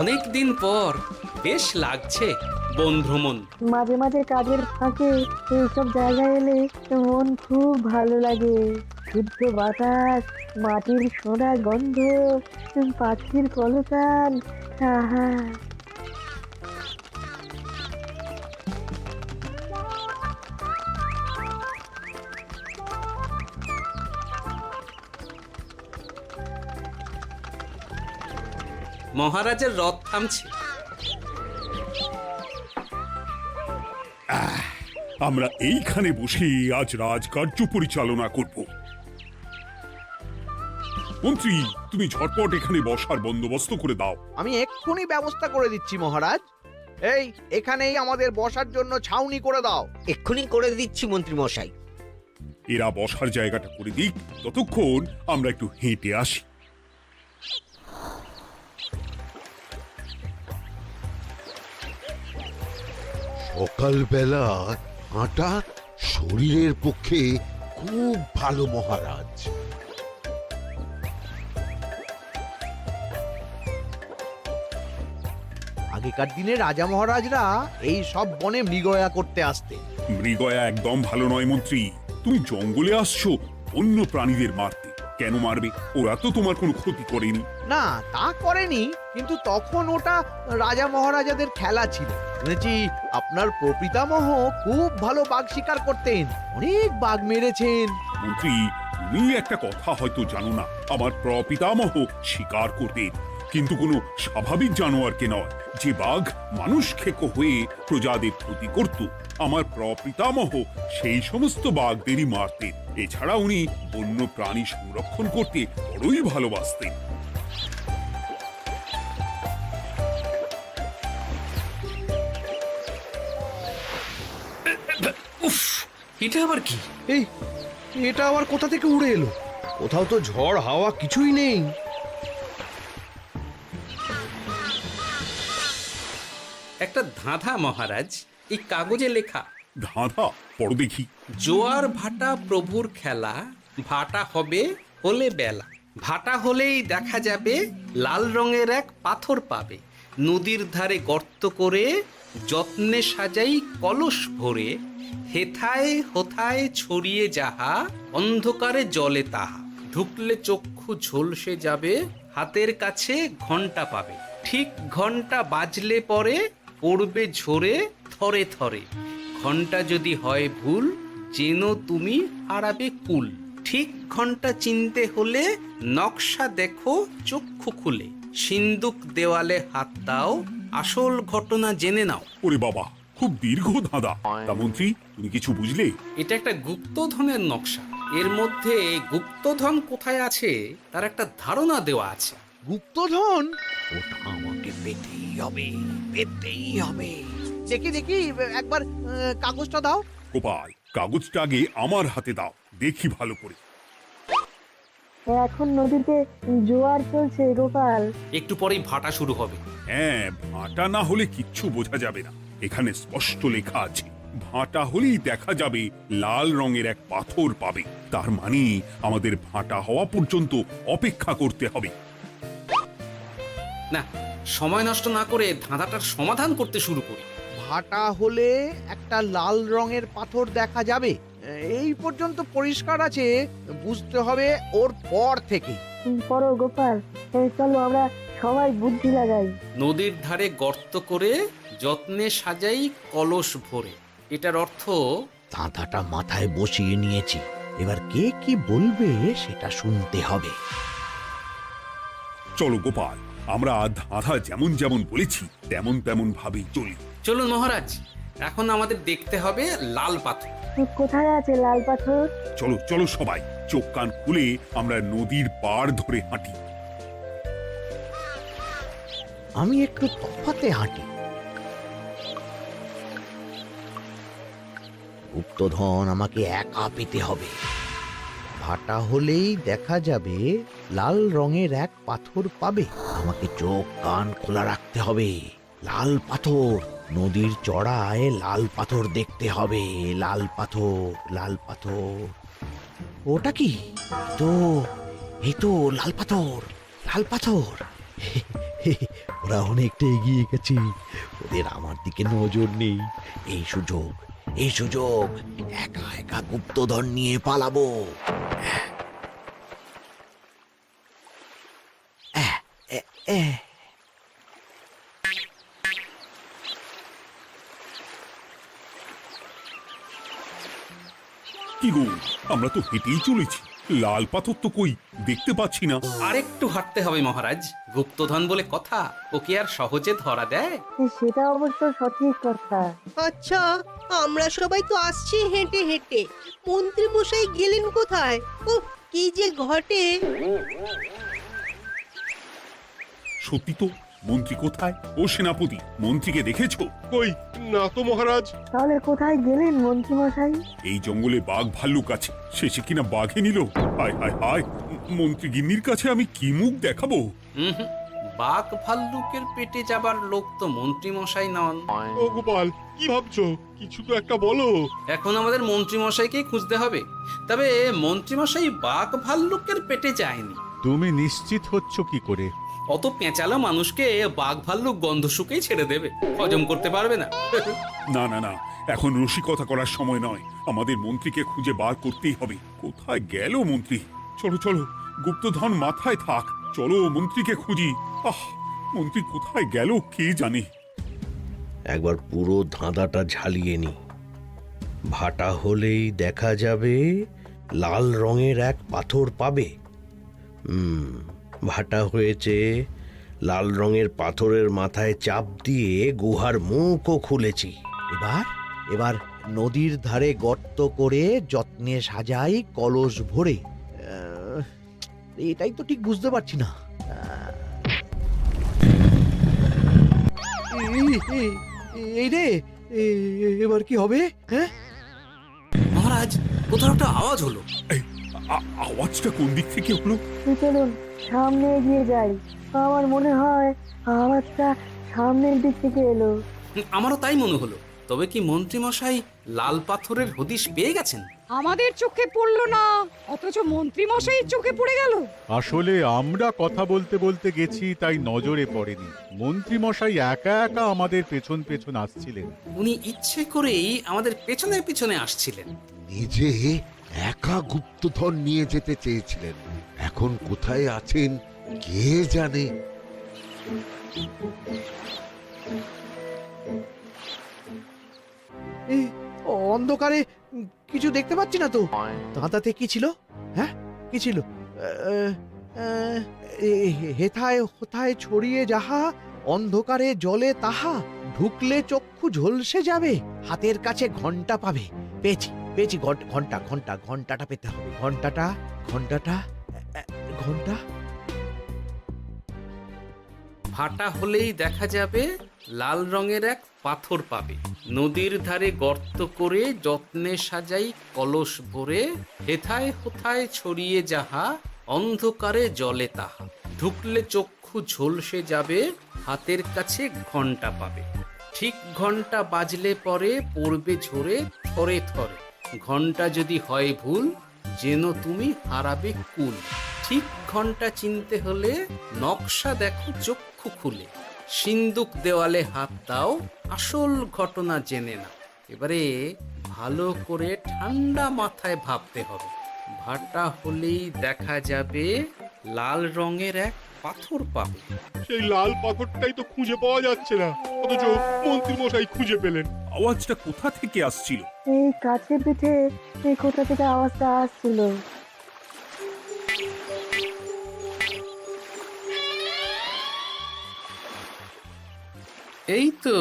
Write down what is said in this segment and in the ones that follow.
অনেক দিন পর বেশ লাগছে বন ভ্রমণ। মাঝে মাঝে কাজের ফাঁকে এইসব জায়গায় এলে মন খুব ভালো লাগে। শুদ্ধ বাতাস, মাটির সোনা গন্ধ, পাখির কলতান, আহা। মহারাজের রথ থামছে। আমরা এইখানে বসে আজ রাজকার্য পরিচালনা করব। মন্ত্রী, তুমি ঝটপট এখানে বসার বন্দোবস্ত করে দাও। আমি এক্ষুনি ব্যবস্থা করে দিচ্ছি মহারাজ। এই এখানেই আমাদের বসার জন্য ছাউনি করে দাও। এক্ষুনি করে দিচ্ছি মন্ত্রী মশাই। এরা বসার জায়গাটা করে দিক, ততক্ষণ আমরা একটু হেঁটে আসি। সকালবেলা হাঁটা শরীরের পক্ষে খুব ভালো মহারাজ। আগেকার দিনে রাজা মহারাজরা এই সব বনে মৃগয়া করতে আসতেন। মৃগয়া একদম ভালো নয় মন্ত্রী। তুমি জঙ্গলে আসছো অন্য প্রাণীদের মারতে। কেন মারবে? ওরা তো তোমার কোনো ক্ষতি করেনি। না, তা করেনি, কিন্তু তখন ওটা রাজা মহারাজাদের খেলা ছিল। শুনেছি আপনার প্রপিতামহ খুব ভালো বাঘ শিকার করতেন, অনেক বাঘ মেরেছেন। মন্ত্রী, তুমি একটা কথা হয়তো জানো না। আমার প্রপিতামহ শিকার করতেন, কিন্তু কোনো স্বাভাবিক জানোয়ারকে নয়, যে বাঘ মানুষ খেকো হয়ে প্রজাদের ক্ষতি করত। আমার প্রপিতামহ সেই সমস্ত বাঘদেরই মারতেন। এছাড়া উনি বন্য প্রাণী সংরক্ষণ করতে বড়ই ভালোবাসতেন। উফ, এটা আবার কি? এই এটা আবার কোথা থেকে উড়ে এলো? কোথাও তো ঝড় হাওয়া কিছুই নেই। একটা ধাঁধা মহারাজ, এই কাগজে লেখা। ধাঁধা পড়ো দেখি। জোয়ার ভাটা প্রভুর খেলা, ভাটা হবে হলে বেলা, ভাটা হলেই দেখা যাবে লাল রঙের এক পাথর পাবে, নদীর ধারে গর্ত করে যত্নে সাজাই কলস ভরে, হেথায় হোথায় ছড়িয়ে যাহা অন্ধকারে জলে তাহা, ঢুকলে চক্ষু ঝলসে যাবে, হাতের কাছে ঘন্টা পাবে, ঠিক ঘন্টা বাজলে পরে পড়বে ঝরে থরে থরে, ঘন্টা যদি হয় ভুল যেন তুমি হারাবে কুল, ঠিক ঘন্টা চিনতে হলে নকশা দেখো চক্ষু খুলে, সিন্দুক দেওয়ালে হাত দাও আসল ঘটনা জেনে নাও। ওরে বাবা, খুব দীর্ঘ ধাঁধা। তা মন্ত্রী, তুমি কিছু বুঝলে? এটা একটা গুপ্তধনের নকশা। এর মধ্যে গুপ্তধন কোথায় আছে তার একটা ধারণা দেওয়া আছে। গুপ্তধন? ওটা আমাকে পেতেই হবে, পেতেই হবে। দেখি দেখি একবার কাগজটা দাও। গোপাল, কাগজটা আগে আমার হাতে দাও, দেখি ভালো করে। এখন নদীতে জোয়ার চলছে গোপাল। একটু পরেই ভাটা শুরু হবে। হ্যাঁ, ভাটা না হলে কিচ্ছু বোঝা যাবে না। এখানে স্পষ্ট লেখা আছে, ভাটা হলেই দেখা যাবে লাল রঙের এক পাথর পাবে। তার মানে আমাদের ভাটা হওয়া পর্যন্ত অপেক্ষা করতে হবে। না, সময় নষ্ট না করে ধাঁধাটার সমাধান করতে শুরু করি। ভাটা হলে একটা লাল রঙের পাথর দেখা যাবে, এই পর্যন্ত পরিষ্কার আছে। বুঝতে হবে ওর পর থেকে। পড়ো গোপাল, চলো আমরা সবাই বুদ্ধি লাগাই। নদীর ধারে গর্ত করে যত্নে সাজাই কলস ভরে। এটার অর্থ ধাঁধাটা মাথায় বসিয়ে নিয়েছি, এবার কে কি বলবে সেটা শুনতে হবে। চলো গোপাল, আমরা ধাঁধা যেমন যেমন বলেছি তেমন তেমন ভাবেই চলি। চলুন মহারাজ, এখন আমাদের দেখতে হবে লাল পাথর। কোথায় আছে লাল পাথর? চলো চলো সবাই, চোখ কান খুলে আমরা নদীর পাড় ধরে হাঁটি। আমি একটু তফাতে হাঁটি। গুপ্তধন আমাকে একা পেতে হবে। ভাটা হলেই দেখা যাবে লাল রঙের এক পাথর পাবে। আমাকে চোখ কান খোলা রাখতে হবে। লাল পাথর, নদীর চড়ায় লাল পাথর দেখতে হবে। লাল পাথর, লাল পাথর। ওটা কি? এই তো লাল পাথর, লাল পাথর। ওরা অনেকটা এগিয়ে গেছে, ওদের আমার দিকে নজর নেই। এই সুযোগ একা একা গুপ্তধন নিয়ে পালাবো। আহ, এ, এ। কি গো, আমরা তো হেঁটেই চলেছি, লাল পাথর তো কই দেখতে পাচ্ছি না। আরেকটু হাঁটতে হবে মহারাজ, গুপ্তধন বলে কথা, ওকে আর সহজে ধরা দেয়? সেটা অবশ্য সঠিক কথা। আচ্ছা, আমরা সবাই তো আসছি হেঁটে হেঁটে, মন্ত্রী মশাই গেলেন কোথায়? ও কি যে ঘটে! সত্যি তো, মন্ত্রী কোথায়? ও সেনাপতি, মন্ত্রীকে দেখেছো? কই, না তো মহারাজ। তাহলে কোথায় গেলেন মন্ত্রী মশাই? এই জঙ্গলে বাঘ ভাল্লুক আছে, শেষে কিনা বাঘে নিল। হায় হায় হায়, মন্ত্রী গিন্নির কাছে আমি কি মুখ দেখাবো? হুম, বাঘ ভাল্লুকের পেটে যাবার লোক তো মন্ত্রী মশাই নন। ও গোপাল, কি ভাবছো? কিছু তো একটা বলো। এখন আমাদের মন্ত্রী মশাইকেই খুঁজতে হবে। তবে মন্ত্রী মশাই বাঘ ভাল্লুকের পেটে যায়নি। তুমি নিশ্চিত হচ্ছ কি করে? অত পেঁচালো মানুষকে বাঘ ভাল্লুক গন্ধ শুকেই ছেড়ে দেবে, হজম করতে পারবে না। না না না, এখন রসিকতা করার সময় নয়, আমাদের মন্ত্রীকে খুঁজে বার করতেই হবে। কোথায় গেল মন্ত্রী? চলো চলো, গুপ্তধন মাথায় থাক, চলো মন্ত্রীকে খুঁজি। আহ, মন্ত্রী কোথায় গেল কে জানে। একবার পুরো ধাঁধাটা ঝালিয়ে নি। ভাটা হলেই দেখা যাবে লাল রঙের এক পাথর পাবে। ভাটা হয়েছে, লাল রঙের পাথরের মাথায় চাপ দিয়ে গুহার মুখও খুলেছি। এবার নদীর ধারে গর্ত করে যত্নে সাজাই কলস ভরে। এটাই তো ঠিক বুঝতে পারছি না। এই রে, এবার কি হবে? হ্যাঁ মহারাজ, কোথাও একটা আওয়াজ হলো। এই, আওয়াজটা কোন দিক থেকে হলো? চলুন সামনে এগিয়ে যাই। আমার মনে হয় আওয়াজটা সামনের দিক থেকে এলো। আমারও তাই মনে হলো। তবে কি মন্ত্রী মশাই লাল পাথরের হদিশ পেয়ে গেছেন? আমাদের চোখে পড়লো না, অথচ মন্ত্রী মশাইয়ের চোখে পড়ে গেল। আসলে আমরা কথা বলতে বলতে গেছি, তাই নজরে পড়েনি। মন্ত্রী মশাই একা একা আমাদের পেছন পেছন আসছিলেন। উনি ইচ্ছে করেই আমাদের পেছনে পেছনে আসছিলেন। নিজে একা গুপ্তধন নিয়ে যেতে চেয়েছিলেন, এখন কোথায় আছেন কে জানে। অন্ধকারে কিছু দেখতে পাচ্ছি না তো। দাঁতাতে কি ছিল? হ্যাঁ, কি ছিল? হেথায় হোথায় ছড়িয়ে যাহা, অন্ধকারে জলে তাহা, ঢুকলে চক্ষু ঝলসে যাবে, হাতের কাছে ঘন্টা পাবে। পেয়েছি পেয়েছি, ঘন্টাটা পেতে হবে। ঘন্টা। ভাটা হলেই দেখা যাবে লাল রঙের এক পাথর পাবে, নদীর ধারে গর্ত করে যত্নে সাজাই কলস ভরে, হেথায় হোথায় ছড়িয়ে যাহা, অন্ধকারে জলে তাহা, ঢুকলে চক্ষু ঝলসে যাবে, হাতের কাছে ঘন্টা পাবে। ঠিক ঘন্টা বাজলে পরে পড়বে ঝরে থরে থরে, ঘন্টা যদি হয় ভুল যেন তুমি হারাবে কুল। ঠিক ঘন্টা চিনতে হলে নকশা দেখো চক্ষু খুলে, সিন্দুক দেওয়ালে হাত দাও, আসল ঘটনা জেনে না। এবারে ভালো করে ঠান্ডা মাথায় ভাবতে হবে। ভাটা হলেই দেখা যাবে লাল রঙের এক পাথর পাবে। সেই লাল পাথরটাই তো খুঁজে পাওয়া যাচ্ছে না, অথচ মন্ত্রী মশাই খুঁজে পেলেন। আওয়াজটা কোথা থেকে আসছিল? এই কাছে পিঠে এই কোথা থেকে আওয়াজটা আসছিল। এই তো,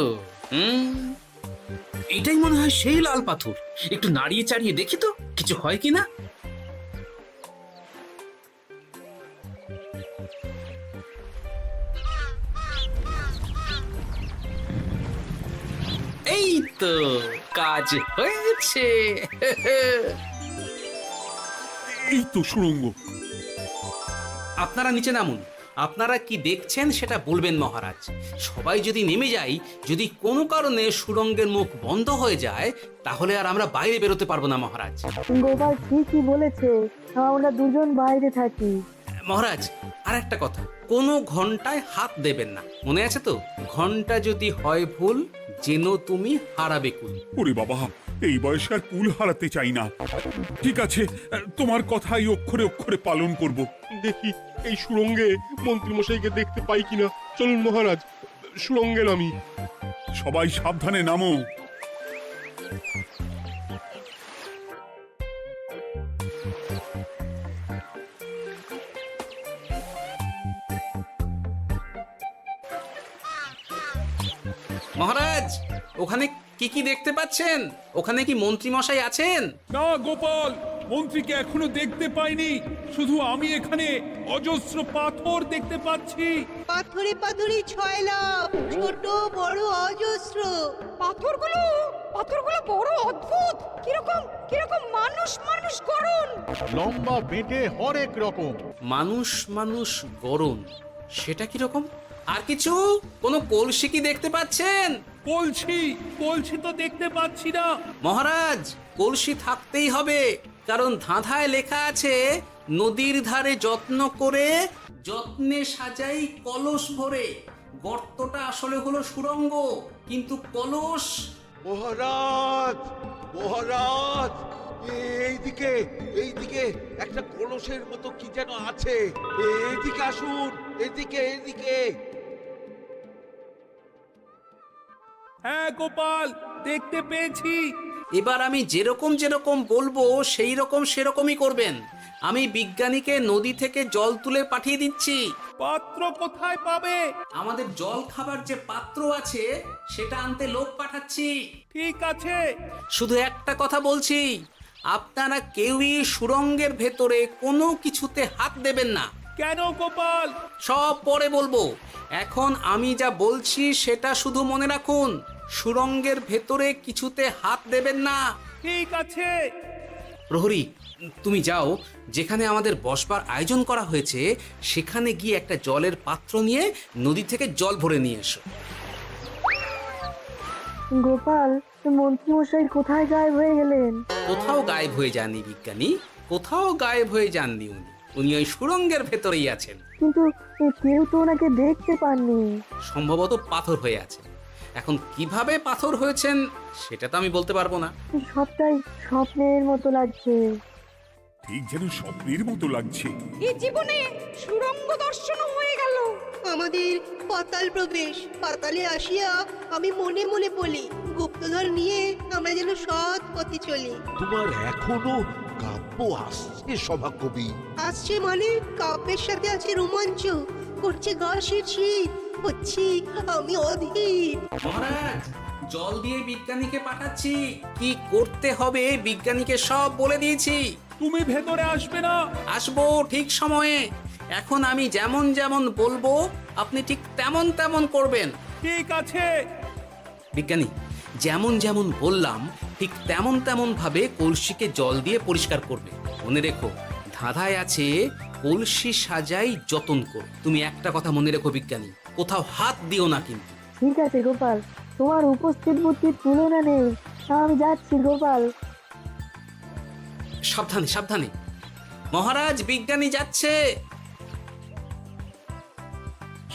এটাই মনে হয় সেই লাল পাথর। একটু নাড়িয়ে চাড়িয়ে দেখি তো কিছু হয় কিনা। এই তো, কাজ হয়েছে। এই তো সুড়ঙ্গ। আপনারা নিচে নামুন। আপনারা কি দেখছেন সেটা বলবেন মহারাজ। সবাই যদি নেমে যাই, যদি কোনো কারণে সুড়ঙ্গের মুখ বন্ধ হয়ে যায়, তাহলে আর আমরা বাইরে বেরোতে পারবো না মহারাজ। গোপাল ঠিকই বলেছে, আমরা দুজন বাইরে থাকি। মহারাজ আর একটা কথা, কোনো ঘন্টায় হাত দেবেন না, মনে আছে তো? ঘন্টা যদি হয় ভুল, যেন তুমি হারাবে কুল। ওরে বাবা, এই বয়সে আর কুল হারাতে চাই না। ঠিক আছে, তোমার কথাই অক্ষরে অক্ষরে পালন করব। দেখি এই সুরঙ্গে মন্ত্রীমশাইকে দেখতে পাই কিনা। চলুন মহারাজ, সুরঙ্গে নামি। সবাই সাবধানে নামো। মহারাজ, ওখানে কি কি দেখতে পাচ্ছেন? ওখানে কি মন্ত্রী মশাই আছেন? না গোপাল, মন্ত্রীকে এখনো দেখতে পাইনি। শুধু আমি এখানে অজস্র পাথর দেখতে পাচ্ছি। পাথরে পাথরে ছয়লাভ, ছোট বড় অজস্র। পাথরগুলো বড় অদ্ভুত, কিরকম কিরকম মানুষ মানুষ গড়ন। লম্বা বেঁটে হরেক রকম। মানুষ মানুষ গরম, সেটা কি রকম? আর কিছু? কোনো কলসি কি দেখতে পাচ্ছেন? কলসি তো দেখতে পাচ্ছি না। মহারাজ, কলসি থাকতেই হবে, কারণ ধাঁধায় লেখা আছে নদীর ধারে যত্ন করে যত্নে সাজাই কলস ভরে। গর্তটা আসলে হলো সুড়ঙ্গ, কিন্তু কলস। মহারাজ, মহারাজ, এইদিকে এইদিকে একটা কলসের মতো কি যেন আছে। এইদিকে আসুন, এদিকে এদিকে। হ্যাঁ গোপাল, দেখতে পেয়েছি। এবার আমি যেরকম যেরকম বলবো সেই রকম সেরকমই করবেন। আমি বিজ্ঞানীকে নদী থেকে জল তুলে পাঠিয়ে দিচ্ছি। পাত্র কোথায় পাবে? আমাদের জল খাবার যে পাত্র আছে সেটা আনতে লোক পাঠাচ্ছি। ঠিক আছে। শুধু একটা কথা বলছি, আপনারা কেউই সুড়ঙ্গের ভেতরে কোনো কিছুতে হাত দেবেন না। কেন গোপাল? সব পরে বলবো, এখন আমি যা বলছি সেটা শুধু মনে রাখুন। সুড়ঙ্গের ভেতরে কিছুতে হাত দেবেন না। ঠিক আছে। প্রহরী, তুমি যাও, যেখানে আমাদের বসবার আয়োজন করা হয়েছে সেখানে গিয়ে একটা জলের পাত্র নিয়ে নদী থেকে জল ভরে নিয়ে এসো। গোপাল, মন্ত্রীমশাই কোথায় গায়েব হয়ে গেলেন? কোথাও গায়েব হয়ে যাননি বিজ্ঞানী, কোথাও গায়েব হয়ে যাননি উনি। উনি ওই সুড়ঙ্গের ভেতরেই আছেন। কিন্তু কেউ তো ওনাকে দেখতে পাননি। সম্ভবত পাথর হয়ে আছে। এখন কিভাবে পাথর হয়েছেন সেটা তো আমি বলতে পারবো না। সবটাই স্বপ্নের মতো লাগছে। ঠিক যেন স্বপ্নের মতো লাগছে। এই জীবনে সুরঙ্গ দর্শন হয়ে গেল। আমাদের পাতাল প্রবেশ। পাতালে আসিয়া আমি মনে মনে বলি, গুপ্তধর নিয়ে আমরা যেন সৎ পথে চলি। তোমার এখনো কাব্য আসছে সভাকবি? আসছে মানে কাব্যের সাথে আছে রোমাঞ্চ, করছে গা শীত, হচ্ছি আমি অধীর। মহারাজ, জল দিয়ে বিজ্ঞানীকে পাঠাচ্ছি। কি করতে হবে বিজ্ঞানীকে সব বলে দিয়েছি। তুমি ভেতরে আসবে না? আসবো ঠিক সময়ে। এখন আমি যেমন যেমন বলবো আপনি ঠিক তেমন তেমন করবেন। ঠিক আছে। বিজ্ঞানী, যেমন যেমন বললাম ঠিক তেমন তেমন ভাবে কলসিকে জল দিয়ে পরিষ্কার করবে। মনে রেখো, ধাঁধায় আছে কলসি সাজাই যতন কর। তুমি একটা কথা মনে রেখো বিজ্ঞানী, কোথাও হাত দিও না কিন্তু। ঠিক আছে গোপাল, তোমার উপস্থিত বুদ্ধির তুলনা নেই। আমি যাচ্ছি গোপাল। সাবধানে সাবধানে। মহারাজ, বিজ্ঞানী যাচ্ছে।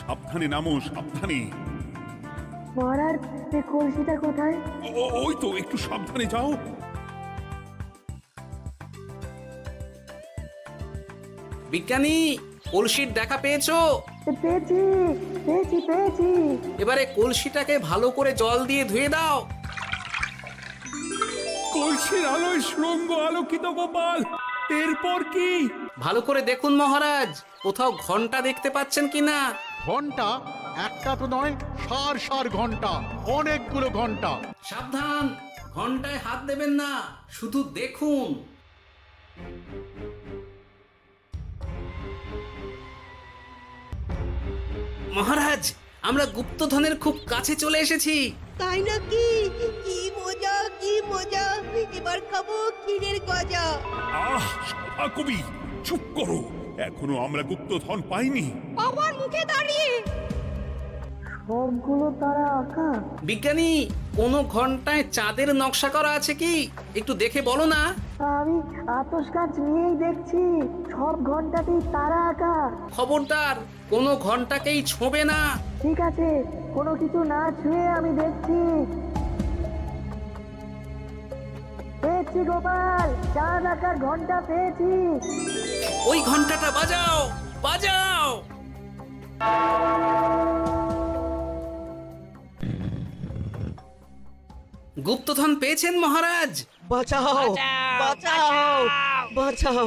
সাবধানে নামো, সাবধানে। মহারাজ, কলসিটা কোথায়? ওই তো, একটু সাবধানে যাও। বিজ্ঞানী, কলসির দেখা পেয়েছো? পেয়েছি পেয়েছি পেয়েছি। এবারে কলসিটাকে ভালো করে জল দিয়ে ধুয়ে দাও। কলসির আলোয় সুড়ঙ্গ আলোকিত গোপাল। এরপর কি? ভালো করে দেখুন মহারাজ, কোথাও ঘন্টা দেখতে পাচ্ছেন কিনা। ঘন্টা একটা তো নয়, সার সার ঘন্টা, অনেকগুলো ঘন্টা। সাবধান, ঘন্টায় হাত দেবেন না, শুধু দেখুন। মহারাজ, আমরা গুপ্তধনের খুব কাছে চলে এসেছি। তাই নাকি? কি মজা কি মজা, এবার খাবো ক্ষীরের গজা। আহ, সভাকবি চুপ করো। এখনো আমরা গুপ্তধন পাইনি। বাবার মুখে দাঁড়িয়ে সবগুলো তারা আঁকা। বিজ্ঞানী, কোনো ঘন্টায় চাঁদের নকশা করা আছে কি? একটু দেখে বলো না। আমি আতস কাঁচ নিয়েই দেখছি, সব ঘন্টাতেই তারা আঁকা। খবরদার, কোনো ঘন্টাকেই ছোঁবে না। ঠিক আছে, কোনো কিছু না ছুঁয়ে আমি দেখছি। পেয়েছি গোপাল, চাঁদ আঁকার ঘন্টা পেয়েছি। ওই ঘন্টাটা বাজাও, বাজাও। গুপ্তধন পেয়েছেন মহারাজ? বাঁচাও বাঁচাও বাঁচাও।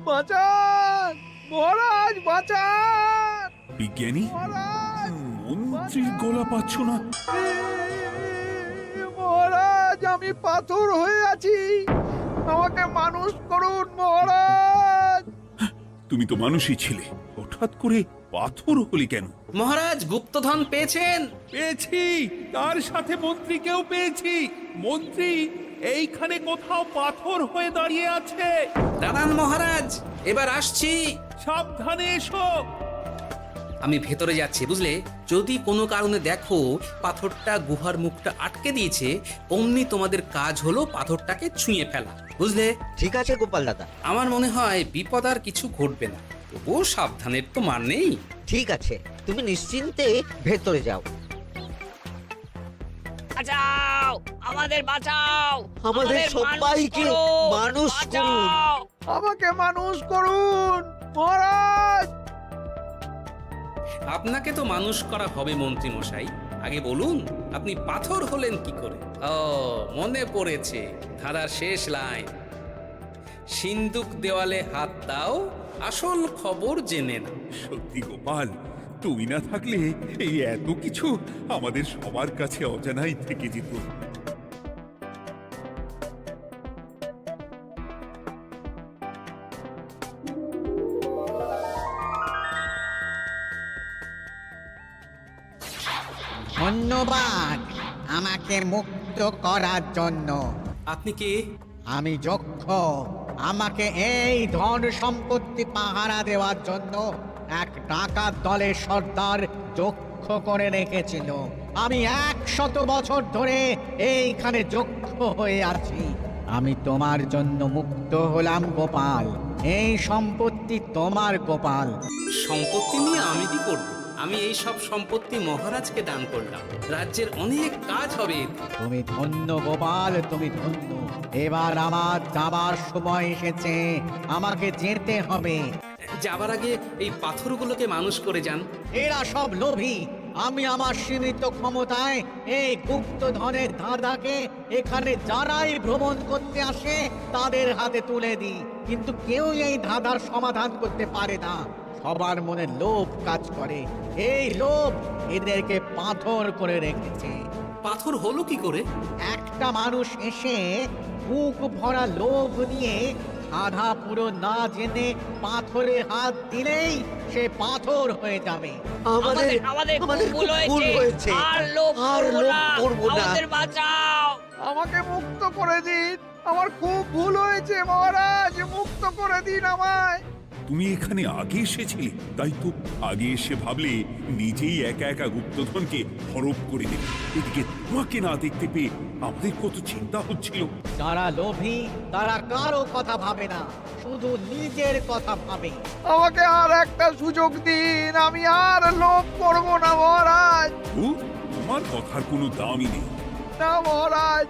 বাঁচান মহারাজ, বাঁচান বিজ্ঞানী, মহারাজ, মন্ত্রীর গলা পাচ্ছ না? মহারাজ, আমি পাথর হয়ে আছি, আমাকে মানুষ করুন মহারাজ। তুমি তো মানুষই ছিলে, হঠাৎ করে পাথর হলি কেন? মহারাজ, গুপ্তধন পেয়েছেন? পেয়েছি, তার সাথে মন্ত্রীকেও পেয়েছি। মন্ত্রী এইখানে কোথাও পাথর হয়ে দাঁড়িয়ে আছে। দাঁড়ান মহারাজ, এবার আসছি। সাবধানে এসো। আমি ভেতরে যাচ্ছি, বুঝলে? যদি কোনো কারণে দেখো পাথরটা গুহার মুখটা আটকে দিয়েছে, অমনি তোমাদের কাজ হলো পাথরটাকে ছুঁয়ে ফেলা, বুঝলে? ঠিক আছে গোপাল দাদা। আমার মনে হয় বিপদ আর কিছু ঘটবে না, তবুও সাবধানের তো মান নেই। ঠিক আছে, তুমি নিশ্চিন্তে ভেতরে যাও। বাঁচাও, আমাদের বাঁচাও, আমাদের সবাইকে মানুষ করুন। আমাকে মানুষ করুন মহারাজ। আপনাকে তো মানুষ করা হবে মন্ত্রী মশাই। আগে বলুন, আপনি পাথর হলেন কি করে? ও, মনে পড়েছে, ধারার শেষ লাইন, সিন্দুক দেওয়ালে হাত দাও, আসল খবর জেনে না। সত্যি গোপাল, তুমি না থাকলে এই এত কিছু আমাদের সবার কাছে অজানাই থেকে যেত। ধন্যবাদ আমাকে মুক্ত করার জন্য। আপনি কে? আমি যক্ষ। আমাকে এই ধন সম্পত্তি পাহারা দেওয়ার জন্য এক ডাকাত দলের সর্দার যক্ষ করে রেখেছিল। আমি 100 বছর ধরে এইখানে যক্ষ হয়ে আছি। আমি তোমার জন্য মুক্ত হলাম গোপাল। এই সম্পত্তি তোমার গোপাল। সম্পত্তি নিয়ে আমি কি করব? আমি এই সব সম্পত্তি মহারাজকে দান করলাম, রাজ্যের অনেক কাজ হবে এতে। তুমি ধন্য গোপাল, তুমি ধন্য। এবার আমার যাবার সময় এসেছে, আমাকে যেতে হবে। যাবার আগে এই পাথরগুলোকে মানুষ করে যান। এরা সব লোভী। আমি আমার সীমিত ক্ষমতায় এই গুপ্তধনের ধাঁধাকে এখানে যারাই ভ্রমণ করতে আসে তাদের হাতে তুলে দিই, কিন্তু কেউ এই ধাঁধার সমাধান করতে পারে না। সবার মনে লোভ কাজ করে, এই লোভ এদেরকে পাথর করে রেখেছে। পাথর হলো কি করে? একটা মানুষ এসে বুক ভরা লোভ নিয়ে আধা পুরো না জেনে পাথরে হাত দিলেই সে পাথর হয়ে যাবে। আমাদের আমাদের আমাদের ভুল ভুল হয়েছে, হয়েছে। আর লোভ আর করবো লোভ না, করবো না। আমাদের বাঁচাও। আমাকে মুক্ত করে দিন, আমার খুব ভুল হয়েছে মহারাজ, মুক্ত করে দিন আমায়। তুমি এখানে আগে এসেছিলে, তাই তো আগে এসে ভাবলে নিজেই একা একা গুপ্তধনকে হরপ করে দেবে। এদিকে তোমাকে না দেখতে পেয়ে আমাদের কত চিন্তা হচ্ছিল। যারা লোভী তারা কারো কথা ভাবে না, শুধু নিজের কথা ভাবে। আমাকে আর একটা সুযোগ দিন, আমি আর লোভ করব না মহারাজ। ও, তোমার কথার কোনো দামই নেই। না মহারাজ,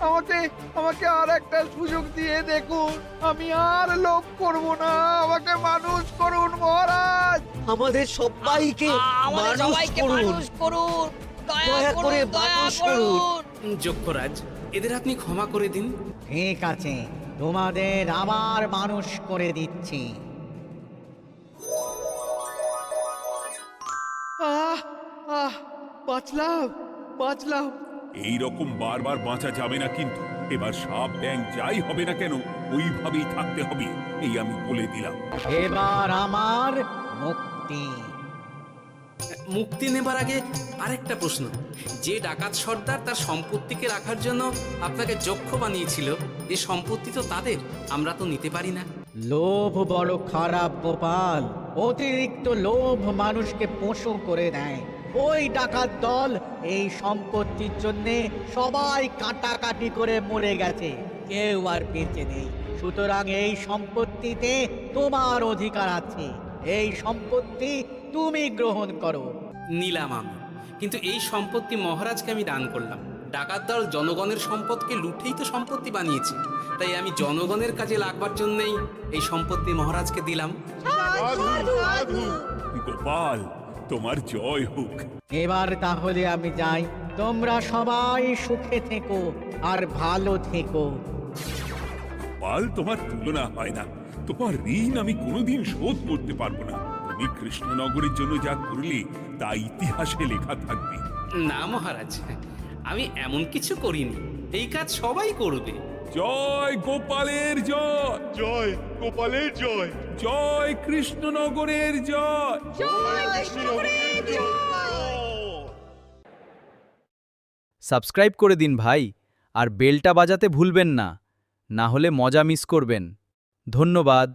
আমাকে আমাকে আর একটা সুযোগ দিয়ে দেখুন, আমি আর লোভ করব না, আমাকে মানুষ করুন মহারাজ। আমাদের সবাইকে আমাদের মানুষ সবাইকে করুন। মানুষ করুন, দয়া দয়া করে করুন, দয়া মানুষ করুন। করুন। যক্ষরাজ, এদের আপনি ক্ষমা করে দিন। ঠিক আছে, তোমাদের আবার মানুষ করে দিচ্ছি। আহ আহ, বাঁচলাম বাঁচলাম। এই রকম বারবার বাঁচা যাবে না, কিন্তু এবার সাপ ব্যাং যাই হবে না কেন ওইভাবেই থাকতে হবে, এই আমি বলে দিলাম। এবার আমার মুক্তি। মুক্তি নেবার আগে আরেকটা প্রশ্ন, যে ডাকাত সর্দার তার সম্পত্তিকে রাখার জন্য আপনাকে যক্ষ বানিয়েছিল, এই সম্পত্তি তো তাদের, আমরা তো নিতে পারি না। লোভ বড় খারাপ গোপাল। অতিরিক্ত লোভ মানুষকে পশু করে দেয়। ওই ডাকাত দল এই সম্পত্তির জন্যে সবাই কাটাকাটি করে মরে গেছে, কেউ আর বেঁচে নেই। সুতরাং এই সম্পত্তিতে তোমার অধিকার আছে। এই সম্পত্তি তুমি গ্রহণ করো। নিলাম আমি, কিন্তু এই সম্পত্তি মহারাজকে আমি দান করলাম। ডাকাত দল জনগণের সম্পদকে লুটেই তো সম্পত্তি বানিয়েছে, তাই আমি জনগণের কাজে লাগবার জন্যই এই সম্পত্তি মহারাজকে দিলাম। গোপাল, তোমার জয় হোক। এবার তাহলে আমি যাই, তোমরা সবাই সুখে থেকো আর ভালো থেকো। গোপাল, তোমার তুলনা হয় না। তোমার ঋণ আমি কোনোদিন শোধ করতে পারবো না। তুমি কৃষ্ণনগরের জন্য যা করলে তা ইতিহাসে লেখা থাকবে। না মহারাজ, আমি এমন কিছু করিনি, এই কাজ সবাই করবে। জয় গোপালের জয়, জয় গোপালের জয়, জয় কৃষ্ণনগরের জয়। সাবস্ক্রাইব করে দিন ভাই, আর বেলটা বাজাতে ভুলবেন না, না হলে মজা মিস করবেন। ধন্যবাদ।